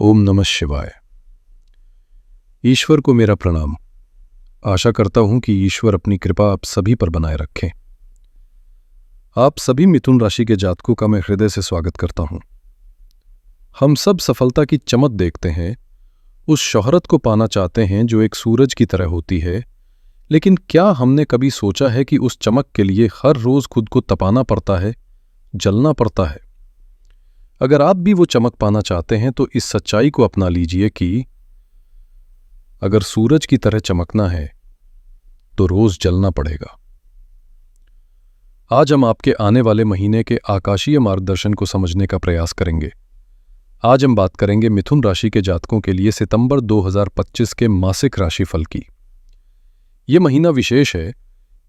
ओम नमः शिवाय। ईश्वर को मेरा प्रणाम। आशा करता हूं कि ईश्वर अपनी कृपा आप सभी पर बनाए रखें। आप सभी मिथुन राशि के जातकों का मैं हृदय से स्वागत करता हूं। हम सब सफलता की चमक देखते हैं, उस शोहरत को पाना चाहते हैं जो एक सूरज की तरह होती है, लेकिन क्या हमने कभी सोचा है कि उस चमक के लिए हर रोज खुद को तपाना पड़ता है, जलना पड़ता है। अगर आप भी वो चमक पाना चाहते हैं तो इस सच्चाई को अपना लीजिए कि अगर सूरज की तरह चमकना है तो रोज जलना पड़ेगा। आज हम आपके आने वाले महीने के आकाशीय मार्गदर्शन को समझने का प्रयास करेंगे। आज हम बात करेंगे मिथुन राशि के जातकों के लिए सितंबर 2025 के मासिक राशिफल की। ये महीना विशेष है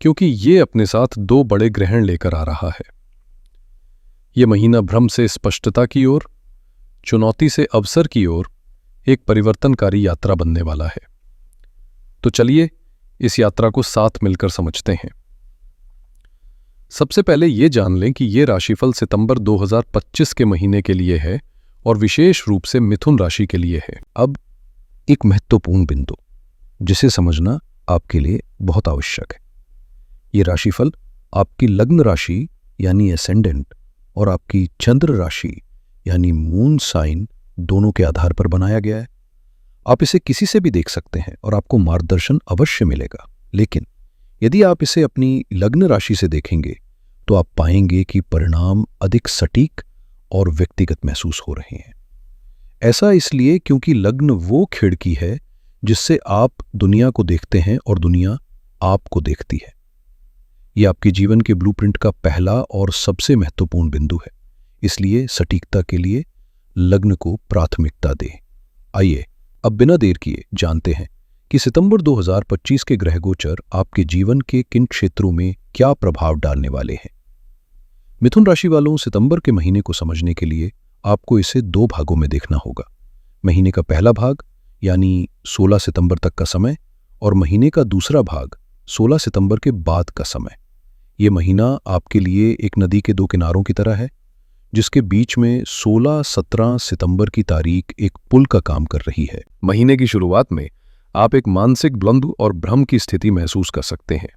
क्योंकि ये अपने साथ दो बड़े ग्रहण लेकर आ रहा है। ये महीना भ्रम से स्पष्टता की ओर, चुनौती से अवसर की ओर एक परिवर्तनकारी यात्रा बनने वाला है। तो चलिए इस यात्रा को साथ मिलकर समझते हैं। सबसे पहले ये जान लें कि ये राशिफल सितंबर 2025 के महीने के लिए है और विशेष रूप से मिथुन राशि के लिए है। अब एक महत्वपूर्ण बिंदु जिसे समझना आपके लिए बहुत आवश्यक है। ये राशिफल आपकी लग्न राशि यानी एसेंडेंट और आपकी चंद्र राशि यानी मून साइन दोनों के आधार पर बनाया गया है। आप इसे किसी से भी देख सकते हैं और आपको मार्गदर्शन अवश्य मिलेगा, लेकिन यदि आप इसे अपनी लग्न राशि से देखेंगे तो आप पाएंगे कि परिणाम अधिक सटीक और व्यक्तिगत महसूस हो रहे हैं। ऐसा इसलिए क्योंकि लग्न वो खिड़की है जिससे आप दुनिया को देखते हैं और दुनिया आपको देखती है। यह आपके जीवन के ब्लूप्रिंट का पहला और सबसे महत्वपूर्ण बिंदु है, इसलिए सटीकता के लिए लग्न को प्राथमिकता दें। आइए अब बिना देर किए जानते हैं कि सितंबर 2025 के ग्रह गोचर आपके जीवन के किन क्षेत्रों में क्या प्रभाव डालने वाले हैं। मिथुन राशि वालों, सितंबर के महीने को समझने के लिए आपको इसे दो भागों में देखना होगा। महीने का पहला भाग यानी 16 सितंबर तक का समय और महीने का दूसरा भाग 16 सितंबर के बाद का समय। ये महीना आपके लिए एक नदी के दो किनारों की तरह है, जिसके बीच में 16-17 सितंबर की तारीख एक पुल का काम कर रही है। महीने की शुरुआत में आप एक मानसिक द्वंद्व और भ्रम की स्थिति महसूस कर सकते हैं।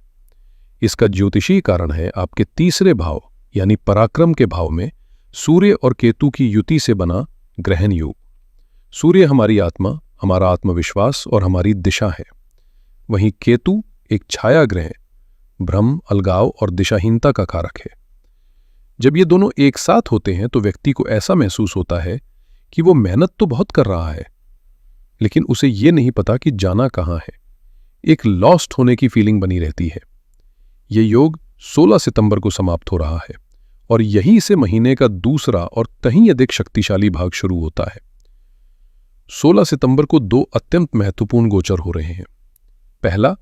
इसका ज्योतिषीय कारण है आपके तीसरे भाव यानी पराक्रम के भाव में सूर्य और केतु की युति से बना ग्रहण योग। सूर्य हमारी आत्मा, हमारा आत्मविश्वास और हमारी दिशा है, वहीं केतु एक छाया ग्रह भ्रम, अलगाव और दिशाहीनता का कारक है। जब ये दोनों एक साथ होते हैं तो व्यक्ति को ऐसा महसूस होता है कि वो मेहनत तो बहुत कर रहा है, लेकिन उसे ये नहीं पता कि जाना कहाँ है। एक लॉस्ट होने की फीलिंग बनी रहती है। ये योग 16 सितंबर को समाप्त हो रहा है और यहीं से महीने का दूसरा और कहीं अधिक शक्तिशाली भाग शुरू होता है। 16 सितंबर को दो अत्यंत महत्वपूर्ण गोचर हो रहे हैं। पहला,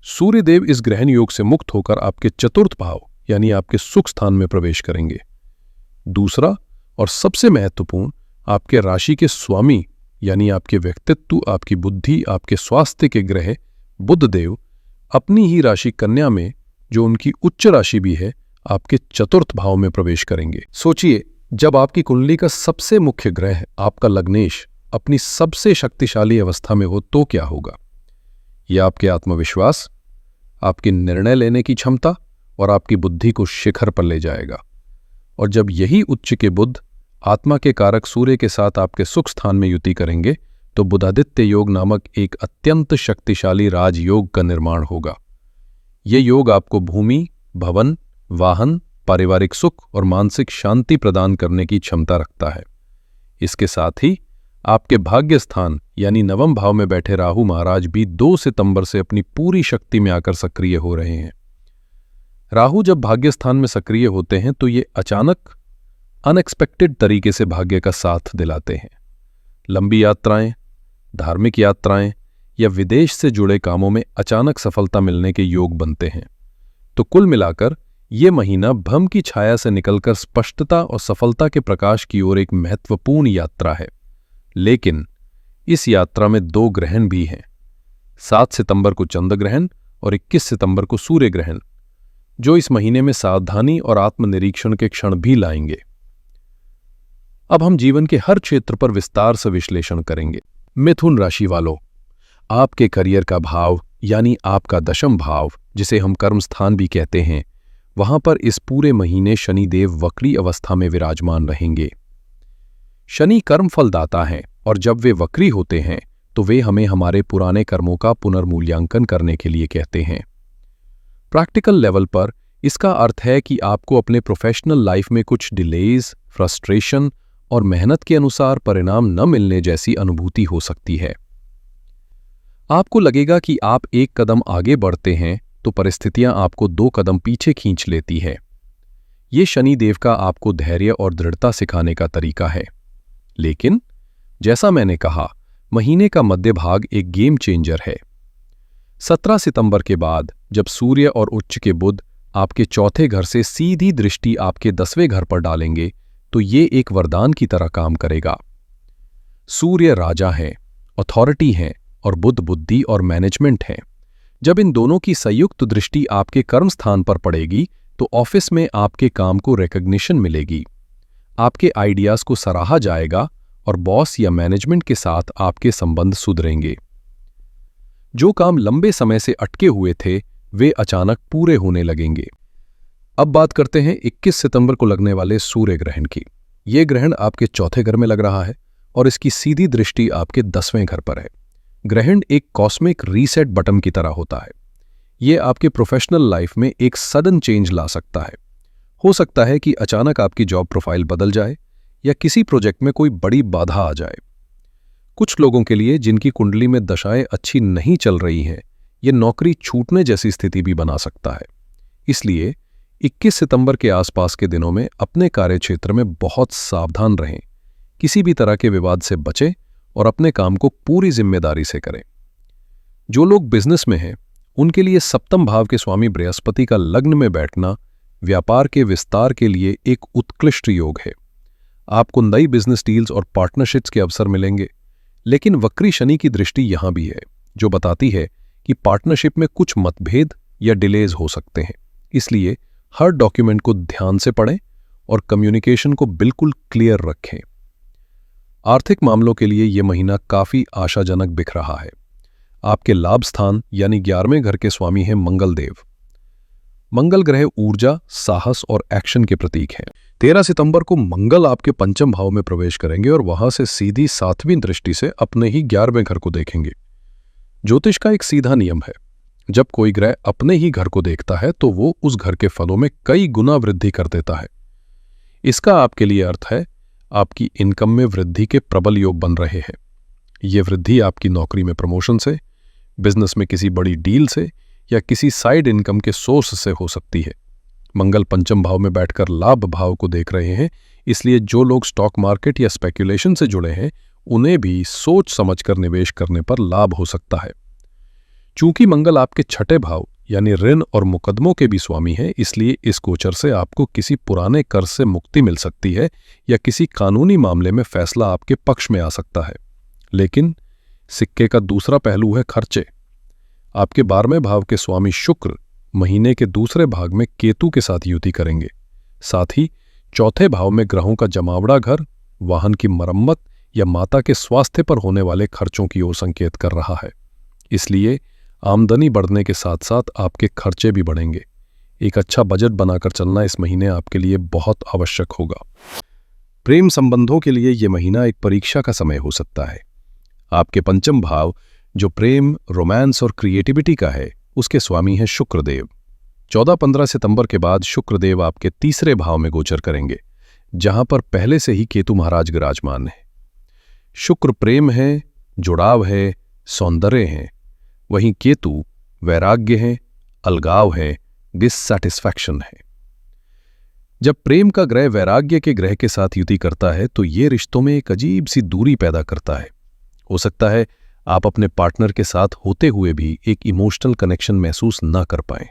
सूर्यदेव इस ग्रहण योग से मुक्त होकर आपके चतुर्थ भाव यानी आपके सुख स्थान में प्रवेश करेंगे। दूसरा और सबसे महत्वपूर्ण, आपके राशि के स्वामी यानी आपके व्यक्तित्व, आपकी बुद्धि, आपके स्वास्थ्य के ग्रह बुध देव अपनी ही राशि कन्या में, जो उनकी उच्च राशि भी है, आपके चतुर्थ भाव में प्रवेश करेंगे। सोचिए, जब आपकी कुंडली का सबसे मुख्य ग्रह आपका लग्नेश अपनी सबसे शक्तिशाली अवस्था में हो तो क्या होगा। यह आपके आत्मविश्वास, आपकी निर्णय लेने की क्षमता और आपकी बुद्धि को शिखर पर ले जाएगा। और जब यही उच्च के बुध आत्मा के कारक सूर्य के साथ आपके सुख स्थान में युति करेंगे तो बुधादित्य योग नामक एक अत्यंत शक्तिशाली राजयोग का निर्माण होगा। ये योग आपको भूमि, भवन, वाहन, पारिवारिक सुख और मानसिक शांति प्रदान करने की क्षमता रखता है। इसके साथ ही आपके भाग्य स्थान यानी नवम भाव में बैठे राहु महाराज भी 2 सितंबर से अपनी पूरी शक्ति में आकर सक्रिय हो रहे हैं। राहु जब भाग्य स्थान में सक्रिय होते हैं तो ये अचानक अनएक्सपेक्टेड तरीके से भाग्य का साथ दिलाते हैं। लंबी यात्राएं, धार्मिक यात्राएं या विदेश से जुड़े कामों में अचानक सफलता मिलने के योग बनते हैं। तो कुल मिलाकर ये महीना भ्रम की छाया से निकलकर स्पष्टता और सफलता के प्रकाश की ओर एक महत्वपूर्ण यात्रा है। लेकिन इस यात्रा में दो ग्रहण भी हैं। 7 सितंबर को चंद्र ग्रहण और 21 सितंबर को सूर्य ग्रहण, जो इस महीने में सावधानी और आत्मनिरीक्षण के क्षण भी लाएंगे। अब हम जीवन के हर क्षेत्र पर विस्तार से विश्लेषण करेंगे। मिथुन राशि वालों, आपके करियर का भाव यानी आपका दशम भाव, जिसे हम कर्म स्थान भी कहते हैं, वहां पर इस पूरे महीने शनिदेव वक्री अवस्था में विराजमान रहेंगे। शनि कर्म फलदाता हैं और जब वे वक्री होते हैं तो वे हमें हमारे पुराने कर्मों का पुनर्मूल्यांकन करने के लिए कहते हैं। प्रैक्टिकल लेवल पर इसका अर्थ है कि आपको अपने प्रोफेशनल लाइफ में कुछ डिलेज, फ्रस्ट्रेशन और मेहनत के अनुसार परिणाम न मिलने जैसी अनुभूति हो सकती है। आपको लगेगा कि आप एक कदम आगे बढ़ते हैं तो परिस्थितियां आपको 2 कदम पीछे खींच लेती है। ये शनिदेव का आपको धैर्य और दृढ़ता सिखाने का तरीका है। लेकिन जैसा मैंने कहा, महीने का मध्य भाग एक गेम चेंजर है। 17 सितंबर के बाद जब सूर्य और उच्च के बुध आपके चौथे घर से सीधी दृष्टि आपके 10वें घर पर डालेंगे तो ये एक वरदान की तरह काम करेगा। सूर्य राजा हैं, अथॉरिटी हैं और बुध बुद्धि और मैनेजमेंट है। जब इन दोनों की संयुक्त दृष्टि आपके कर्म स्थान पर पड़ेगी तो ऑफिस में आपके काम को रिकॉग्निशन मिलेगी, आपके आइडियाज को सराहा जाएगा और बॉस या मैनेजमेंट के साथ आपके संबंध सुधरेंगे। जो काम लंबे समय से अटके हुए थे वे अचानक पूरे होने लगेंगे। अब बात करते हैं 21 सितंबर को लगने वाले सूर्य ग्रहण की। यह ग्रहण आपके चौथे घर में लग रहा है और इसकी सीधी दृष्टि आपके 10वें घर पर है। ग्रहण एक कॉस्मिक रीसेट बटन की तरह होता है। यह आपके प्रोफेशनल लाइफ में एक सडन चेंज ला सकता है। हो सकता है कि अचानक आपकी जॉब प्रोफाइल बदल जाए या किसी प्रोजेक्ट में कोई बड़ी बाधा आ जाए। कुछ लोगों के लिए जिनकी कुंडली में दशाएं अच्छी नहीं चल रही हैं, यह नौकरी छूटने जैसी स्थिति भी बना सकता है। इसलिए 21 सितंबर के आसपास के दिनों में अपने कार्यक्षेत्र में बहुत सावधान रहें, किसी भी तरह के विवाद से बचें और अपने काम को पूरी जिम्मेदारी से करें। जो लोग बिजनेस में हैं, उनके लिए सप्तम भाव के स्वामी बृहस्पति का लग्न में बैठना व्यापार के विस्तार के लिए एक उत्कृष्ट योग है। आपको नई बिजनेस डील्स और पार्टनरशिप्स के अवसर मिलेंगे, लेकिन वक्री शनि की दृष्टि यहां भी है जो बताती है कि पार्टनरशिप में कुछ मतभेद या डिलेज हो सकते हैं। इसलिए हर डॉक्यूमेंट को ध्यान से पढ़ें और कम्युनिकेशन को बिल्कुल क्लियर रखें। आर्थिक मामलों के लिए यह महीना काफी आशाजनक दिख रहा है। आपके लाभ स्थान यानी 11वें घर के स्वामी हैं मंगल देव। मंगल ग्रह ऊर्जा, साहस और एक्शन के प्रतीक हैं। 13 सितंबर को मंगल आपके पंचम भाव में प्रवेश करेंगे और वहां से सीधी 7वीं दृष्टि से अपने ही 11वें घर को देखेंगे। ज्योतिष का एक सीधा नियम है, जब कोई ग्रह अपने ही घर को देखता है तो वो उस घर के फलों में कई गुना वृद्धि कर देता है। इसका आपके लिए अर्थ है आपकी इनकम में वृद्धि के प्रबल योग बन रहे हैं। ये वृद्धि आपकी नौकरी में प्रमोशन से, बिजनेस में किसी बड़ी डील से या किसी साइड इनकम के सोर्स से हो सकती है। मंगल पंचम भाव में बैठकर लाभ भाव को देख रहे हैं, इसलिए जो लोग स्टॉक मार्केट या स्पेक्यूलेशन से जुड़े हैं उन्हें भी सोच समझकर निवेश करने पर लाभ हो सकता है। चूंकि मंगल आपके छठे भाव यानी ऋण और मुकदमों के भी स्वामी है, इसलिए इस गोचर से आपको किसी पुराने कर्ज से मुक्ति मिल सकती है या किसी कानूनी मामले में फैसला आपके पक्ष में आ सकता है। लेकिन सिक्के का दूसरा पहलू है खर्चे। आपके 12वें भाव के स्वामी शुक्र महीने के दूसरे भाग में केतु के साथ युति करेंगे। साथ ही चौथे भाव में ग्रहों का जमावड़ा घर वाहन की मरम्मत या माता के स्वास्थ्य पर होने वाले खर्चों की ओर संकेत कर रहा है। इसलिए आमदनी बढ़ने के साथ साथ आपके खर्चे भी बढ़ेंगे। एक अच्छा बजट बनाकर चलना इस महीने आपके लिए बहुत आवश्यक होगा। प्रेम संबंधों के लिए यह महीना एक परीक्षा का समय हो सकता है। आपके पंचम भाव जो प्रेम, रोमांस और क्रिएटिविटी का है, उसके स्वामी हैं शुक्रदेव। 14-15 सितंबर के बाद शुक्रदेव आपके तीसरे भाव में गोचर करेंगे, जहां पर पहले से ही केतु महाराज विराजमान है। शुक्र प्रेम है, जुड़ाव है, सौंदर्य है, वहीं केतु वैराग्य है, अलगाव है, डिससैटिस्फैक्शन है। जब प्रेम का ग्रह वैराग्य के ग्रह के साथ युति करता है तो ये रिश्तों में एक अजीब सी दूरी पैदा करता है। हो सकता है आप अपने पार्टनर के साथ होते हुए भी एक इमोशनल कनेक्शन महसूस न कर पाएं।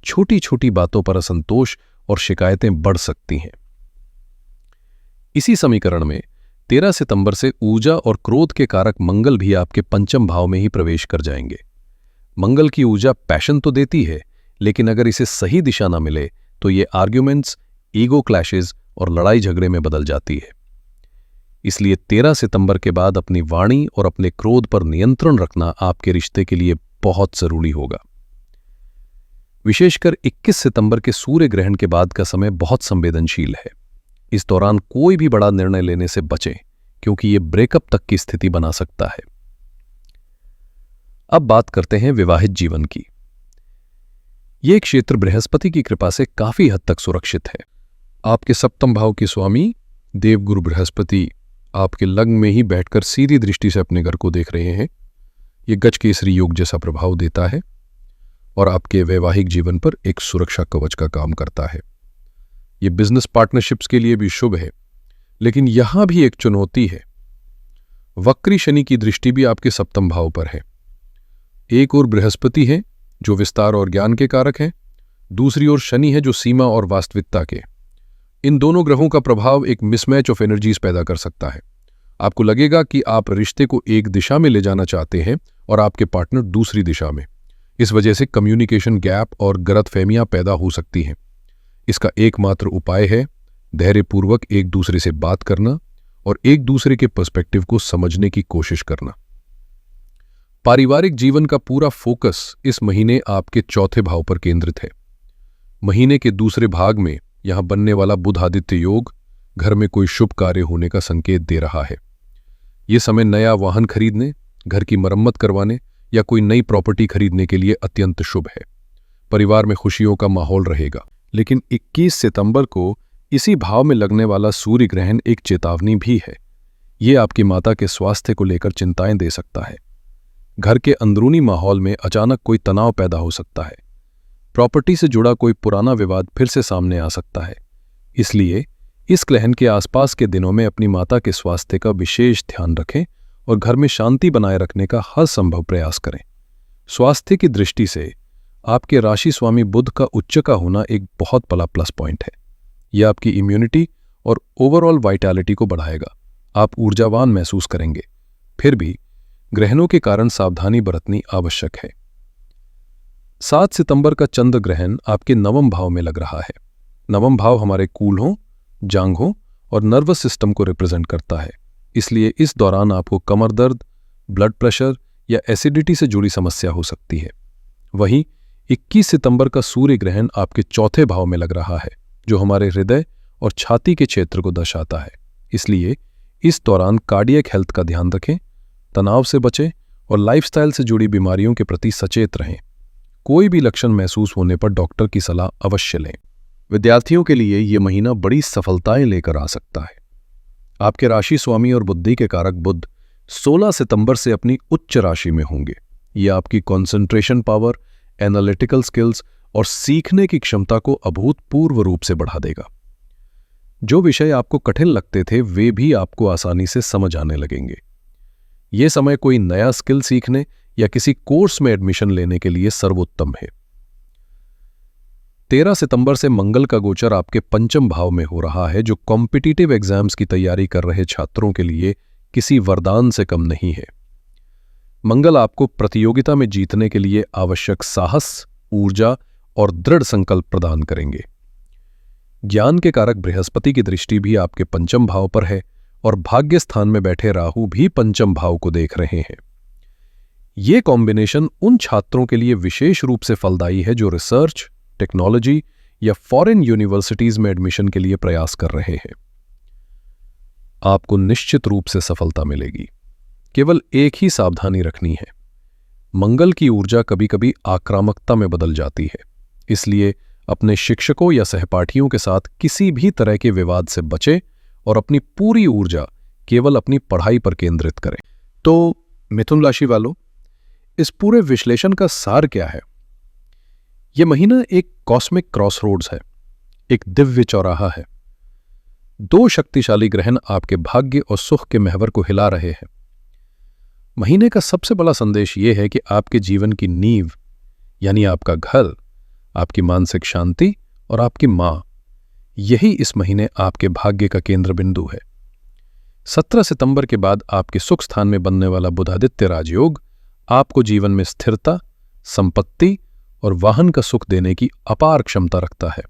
छोटी छोटी बातों पर असंतोष और शिकायतें बढ़ सकती हैं। इसी समीकरण में 13 सितंबर से ऊर्जा और क्रोध के कारक मंगल भी आपके पंचम भाव में ही प्रवेश कर जाएंगे। मंगल की ऊर्जा पैशन तो देती है, लेकिन अगर इसे सही दिशा ना मिले तो ये आर्ग्यूमेंट्स, ईगो क्लैशेस और लड़ाई झगड़े में बदल जाती है। इसलिए 13 सितंबर के बाद अपनी वाणी और अपने क्रोध पर नियंत्रण रखना आपके रिश्ते के लिए बहुत जरूरी होगा। विशेषकर 21 सितंबर के सूर्य ग्रहण के बाद का समय बहुत संवेदनशील है। इस दौरान कोई भी बड़ा निर्णय लेने से बचें, क्योंकि ये ब्रेकअप तक की स्थिति बना सकता है। अब बात करते हैं विवाहित जीवन की। यह क्षेत्र बृहस्पति की कृपा से काफी हद तक सुरक्षित है। आपके सप्तम भाव के स्वामी देवगुरु बृहस्पति आपके लग्न में ही बैठकर सीधी दृष्टि से अपने घर को देख रहे हैं। यह गजकेसरी योग जैसा प्रभाव देता है और आपके वैवाहिक जीवन पर एक सुरक्षा कवच का काम करता है। यह बिजनेस पार्टनरशिप्स के लिए भी शुभ है, लेकिन यहां भी एक चुनौती है। वक्री शनि की दृष्टि भी आपके सप्तम भाव पर है। एक ओर बृहस्पति है जो विस्तार और ज्ञान के कारक हैं, दूसरी ओर शनि है जो सीमा और वास्तविकता के। इन दोनों ग्रहों का प्रभाव एक मिसमैच ऑफ एनर्जीज पैदा कर सकता है। आपको लगेगा कि आप रिश्ते को एक दिशा में ले जाना चाहते हैं और आपके पार्टनर दूसरी दिशा में। इस वजह से कम्युनिकेशन गैप और गलतफहमियां पैदा हो सकती हैं। इसका एकमात्र उपाय है धैर्यपूर्वक एक दूसरे से बात करना और एक दूसरे के पर्सपेक्टिव को समझने की कोशिश करना। पारिवारिक जीवन का पूरा फोकस इस महीने आपके चौथे भाव पर केंद्रित है। महीने के दूसरे भाग में यहां बनने वाला बुध आदित्य योग घर में कोई शुभ कार्य होने का संकेत दे रहा है। यह समय नया वाहन खरीदने, घर की मरम्मत करवाने या कोई नई प्रॉपर्टी खरीदने के लिए अत्यंत शुभ है। परिवार में खुशियों का माहौल रहेगा। लेकिन 21 सितंबर को इसी भाव में लगने वाला सूर्य ग्रहण एक चेतावनी भी है। ये आपकी माता के स्वास्थ्य को लेकर चिंताएं दे सकता है। घर के अंदरूनी माहौल में अचानक कोई तनाव पैदा हो सकता है। प्रॉपर्टी से जुड़ा कोई पुराना विवाद फिर से सामने आ सकता है। इसलिए इस ग्रहण के आसपास के दिनों में अपनी माता के स्वास्थ्य का विशेष ध्यान रखें और घर में शांति बनाए रखने का हर संभव प्रयास करें। स्वास्थ्य की दृष्टि से आपके राशि स्वामी बुध का उच्च का होना एक बहुत बड़ा प्लस पॉइंट है। यह आपकी इम्यूनिटी और ओवरऑल वाइटैलिटी को बढ़ाएगा। आप ऊर्जावान महसूस करेंगे। फिर भी ग्रहणों के कारण सावधानी बरतनी आवश्यक है। 7 सितंबर का चंद्र ग्रहण आपके नवम भाव में लग रहा है। नवम भाव हमारे कूल्हों, जांघों और नर्वस सिस्टम को रिप्रेजेंट करता है। इसलिए इस दौरान आपको कमर दर्द, ब्लड प्रेशर या एसिडिटी से जुड़ी समस्या हो सकती है। वहीं 21 सितंबर का सूर्य ग्रहण आपके चौथे भाव में लग रहा है, जो हमारे हृदय और छाती के क्षेत्र को दर्शाता है। इसलिए इस दौरान कार्डियक हेल्थ का ध्यान रखें, तनाव से बचें और लाइफस्टाइल से जुड़ी बीमारियों के प्रति सचेत रहें। कोई भी लक्षण महसूस होने पर डॉक्टर की सलाह अवश्य लें। विद्यार्थियों के लिए यह महीना बड़ी सफलताएं लेकर आ सकता है। आपके राशि स्वामी और बुद्धि के कारक बुध 16 सितंबर से अपनी उच्च राशि में होंगे। ये आपकी कंसंट्रेशन पावर, एनालिटिकल स्किल्स और सीखने की क्षमता को अभूतपूर्व रूप से बढ़ा देगा। जो विषय आपको कठिन लगते थे वे भी आपको आसानी से समझ आने लगेंगे। ये समय कोई नया स्किल सीखने या किसी कोर्स में एडमिशन लेने के लिए सर्वोत्तम है। 13 सितंबर से मंगल का गोचर आपके पंचम भाव में हो रहा है, जो कॉम्पिटिटिव एग्जाम्स की तैयारी कर रहे छात्रों के लिए किसी वरदान से कम नहीं है। मंगल आपको प्रतियोगिता में जीतने के लिए आवश्यक साहस, ऊर्जा और दृढ़ संकल्प प्रदान करेंगे। ज्ञान के कारक बृहस्पति की दृष्टि भी आपके पंचम भाव पर है और भाग्य स्थान में बैठे राहु भी पंचम भाव को देख रहे हैं। ये कॉम्बिनेशन उन छात्रों के लिए विशेष रूप से फलदायी है जो रिसर्च, टेक्नोलॉजी या फॉरेन यूनिवर्सिटीज में एडमिशन के लिए प्रयास कर रहे हैं। आपको निश्चित रूप से सफलता मिलेगी। केवल एक ही सावधानी रखनी है। मंगल की ऊर्जा कभी कभी आक्रामकता में बदल जाती है। इसलिए अपने शिक्षकों या सहपाठियों के साथ किसी भी तरह के विवाद से बचें और अपनी पूरी ऊर्जा केवल अपनी पढ़ाई पर केंद्रित करें। तो मिथुन राशि वालों, इस पूरे विश्लेषण का सार क्या है? यह महीना एक कॉस्मिक क्रॉसरोड्स है, एक दिव्य चौराहा है। 2 शक्तिशाली ग्रहण आपके भाग्य और सुख के महवर को हिला रहे हैं। महीने का सबसे बड़ा संदेश यह है कि आपके जीवन की नींव, यानी आपका घर, आपकी मानसिक शांति और आपकी मां, यही इस महीने आपके भाग्य का केंद्र बिंदु है। 17 सितंबर के बाद आपके सुख स्थान में बनने वाला बुधादित्य राजयोग आपको जीवन में स्थिरता, संपत्ति और वाहन का सुख देने की अपार क्षमता रखता है।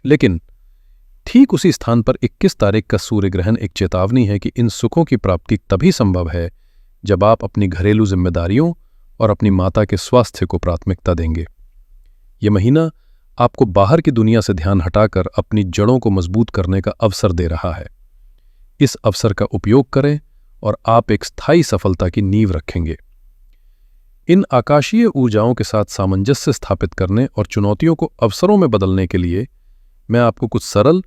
लेकिन ठीक उसी स्थान पर 21 तारीख का सूर्य ग्रहण एक चेतावनी है कि इन सुखों की प्राप्ति तभी संभव है जब आप अपनी घरेलू जिम्मेदारियों और अपनी माता के स्वास्थ्य को प्राथमिकता देंगे। यह महीना आपको बाहर की दुनिया से ध्यान हटाकर अपनी जड़ों को मजबूत करने का अवसर दे रहा है। इस अवसर का उपयोग करें और आप एक स्थायी सफलता की नींव रखेंगे। इन आकाशीय ऊर्जाओं के साथ सामंजस्य स्थापित करने और चुनौतियों को अवसरों में बदलने के लिए मैं आपको कुछ सरल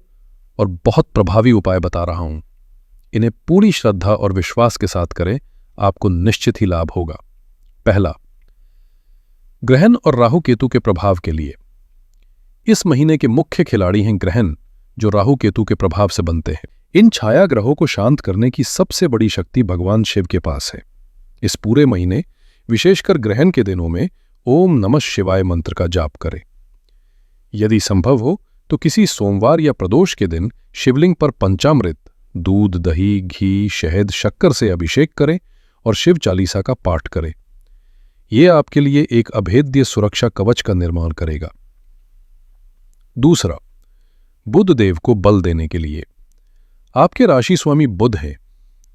और बहुत प्रभावी उपाय बता रहा हूं। इन्हें पूरी श्रद्धा और विश्वास के साथ करें, आपको निश्चित ही लाभ होगा। पहला, ग्रहण और राहु केतु के प्रभाव के लिए। इस महीने के मुख्य खिलाड़ी हैं ग्रहण, जो राहु केतु के प्रभाव से बनते हैं। इन छाया ग्रहों को शांत करने की सबसे बड़ी शक्ति भगवान शिव के पास है। इस पूरे महीने, विशेषकर ग्रहण के दिनों में, ओम नमः शिवाय मंत्र का जाप करें। यदि संभव हो तो किसी सोमवार या प्रदोष के दिन शिवलिंग पर पंचामृत, दूध, दही, घी, शहद, शक्कर से अभिषेक करें और शिव चालीसा का पाठ करें। यह आपके लिए एक अभेद्य सुरक्षा कवच का निर्माण करेगा। दूसरा, बुध देव को बल देने के लिए। आपके राशि स्वामी बुध हैं।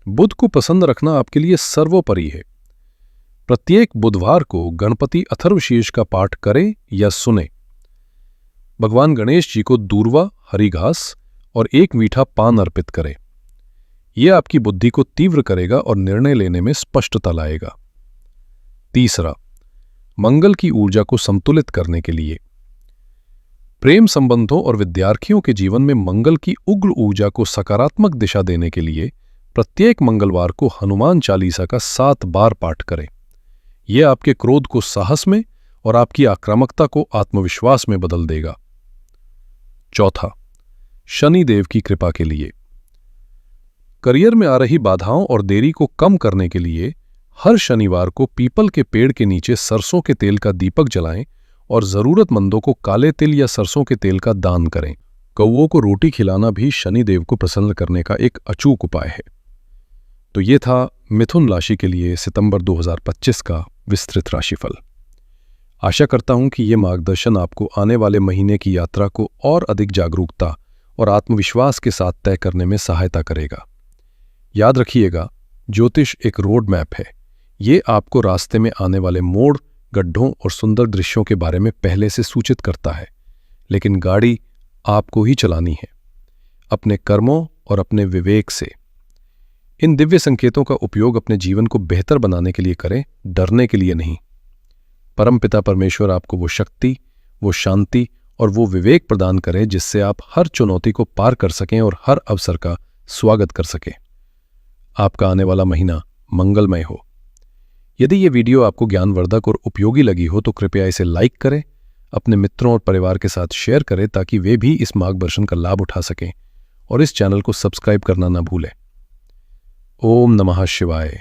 बुध को प्रसन्न रखना आपके लिए सर्वोपरि है। प्रत्येक बुधवार को गणपति अथर्वशीर्ष का पाठ करें या सुने। भगवान गणेश जी को दूर्वा, हरी घास और एक मीठा पान अर्पित करें। यह आपकी बुद्धि को तीव्र करेगा और निर्णय लेने में स्पष्टता लाएगा। तीसरा, मंगल की ऊर्जा को संतुलित करने के लिए। प्रेम संबंधों और विद्यार्थियों के जीवन में मंगल की उग्र ऊर्जा को सकारात्मक दिशा देने के लिए प्रत्येक मंगलवार को हनुमान चालीसा का 7 बार पाठ करें। यह आपके क्रोध को साहस में और आपकी आक्रामकता को आत्मविश्वास में बदल देगा। चौथा, शनि देव की कृपा के लिए। करियर में आ रही बाधाओं और देरी को कम करने के लिए हर शनिवार को पीपल के पेड़ के नीचे सरसों के तेल का दीपक जलाएं और जरूरतमंदों को काले तिल या सरसों के तेल का दान करें। कौओं को रोटी खिलाना भी शनि देव को प्रसन्न करने का एक अचूक उपाय है। तो ये था मिथुन राशि के लिए सितंबर 2025 का विस्तृत राशिफल। आशा करता हूं कि ये मार्गदर्शन आपको आने वाले महीने की यात्रा को और अधिक जागरूकता और आत्मविश्वास के साथ तय करने में सहायता करेगा। याद रखिएगा, ज्योतिष एक रोड मैप है। ये आपको रास्ते में आने वाले मोड़, गड्ढों और सुंदर दृश्यों के बारे में पहले से सूचित करता है, लेकिन गाड़ी आपको ही चलानी है, अपने कर्मों और अपने विवेक से। इन दिव्य संकेतों का उपयोग अपने जीवन को बेहतर बनाने के लिए करें, डरने के लिए नहीं। परमपिता परमेश्वर आपको वो शक्ति, वो शांति और वो विवेक प्रदान करे जिससे आप हर चुनौती को पार कर सकें और हर अवसर का स्वागत कर सकें। आपका आने वाला महीना मंगलमय हो। यदि ये वीडियो आपको ज्ञानवर्धक और उपयोगी लगी हो तो कृपया इसे लाइक करें, अपने मित्रों और परिवार के साथ शेयर करें ताकि वे भी इस मार्गदर्शन का लाभ उठा सकें, और इस चैनल को सब्सक्राइब करना ना भूलें। ओम नमः शिवाय।